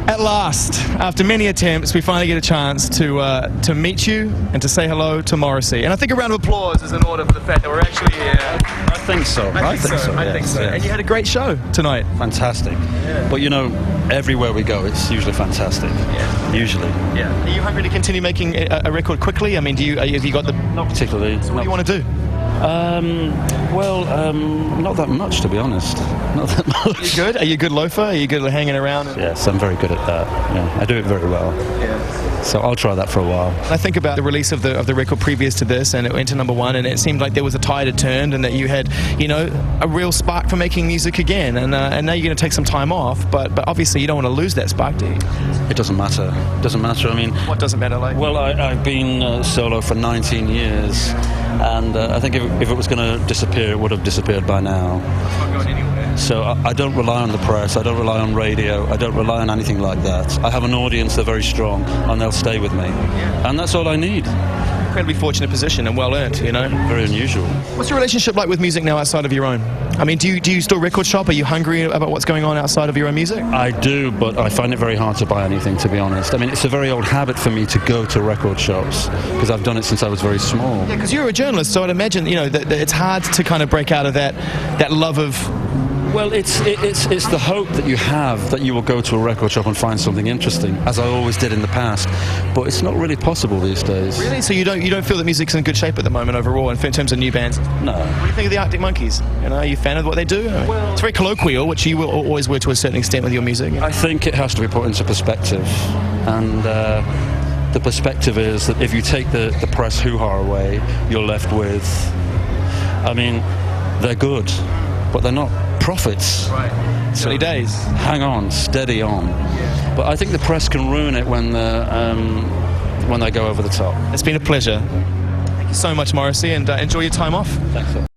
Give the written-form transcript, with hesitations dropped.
At last, after many attempts, we finally get a chance to meet you and to say hello to Morrissey. And I think a round of applause is in order for the fact that we're actually here. I think so. I think so. Yes. And you had a great show tonight. Fantastic. Yeah. But you know, everywhere we go, it's usually fantastic. Yeah. Usually. Yeah. Are you hungry to continue making a record quickly? I mean, have you got the... Not particularly. So what do you want to do? Not that much, to be honest. Not that much. Are you good? Are you a good loafer? Are you good at hanging around? Yes, I'm very good at that. Yeah, I do it very well. Yeah. So I'll try that for a while. I think about the release of the record previous to this, and it went to #1, and it seemed like there was a tide had turned, and that you had, you know, a real spark for making music again. And now you're going to take some time off, but obviously you don't want to lose that spark, do you? It doesn't matter. It doesn't matter. I mean, what doesn't matter, like? Well, I've been solo for 19 years, and I think if it was going to disappear, it would have disappeared by now. It's not going anywhere. So I don't rely on the press, I don't rely on radio, I don't rely on anything like that. I have an audience, they're very strong, and they'll stay with me. Yeah. And that's all I need. Incredibly fortunate position and well earned, you know. Very unusual. What's your relationship like with music now outside of your own? I mean, do you still record shop? Are you hungry about what's going on outside of your own music? I do, but I find it very hard to buy anything, to be honest. I mean, it's a very old habit for me to go to record shops, because I've done it since I was very small. Yeah, because you're a journalist, so I'd imagine, you know, that it's hard to kind of break out of that love of... Well, it's the hope that you have that you will go to a record shop and find something interesting, as I always did in the past. But it's not really possible these days. Really? So you don't feel that music's in good shape at the moment overall, in terms of new bands? No. What do you think of the Arctic Monkeys? You know, are you a fan of what they do? Well, it's very colloquial, which you will always were to a certain extent with your music. I think it has to be put into perspective, and the perspective is that if you take the press hoo-ha away, you're left with, I mean, they're good, but they're not profits. Right. So early days. Hang on, steady on. Yeah. But I think the press can ruin it when they go over the top. It's been a pleasure. Thank you so much, Morrissey, and enjoy your time off. Thanks, sir.